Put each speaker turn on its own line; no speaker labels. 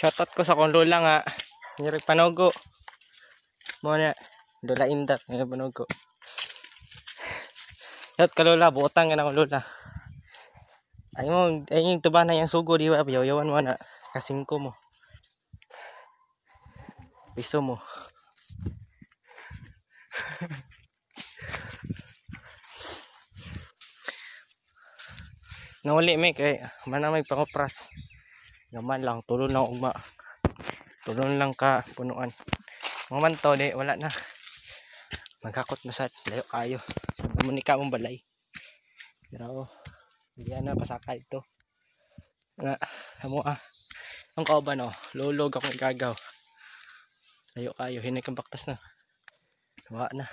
Shoutout ko sa kong lola nga. Ngirig panogo. Mo na. Lola Indat. Ngirig panogo. Shoutout ka lola. Buotang ka na kong lola. Ay yung tuba na yung sugo. Di ba? Yawan mo na. Kasingko mo. Piso mo. Nauli may kay. Mana may pangopras. Gaman lang. Tulon lang ugma. Tulon lang ka punuan. Mga man to, di, wala na. Magkakot na sa layo kayo. Sabi mo ni ka mong balay. Pero, hindi na pasaka ito. Nga, amo ang kauban o, lulog akong igagaw. Layo kayo, hinay kang baktas na. Wala na.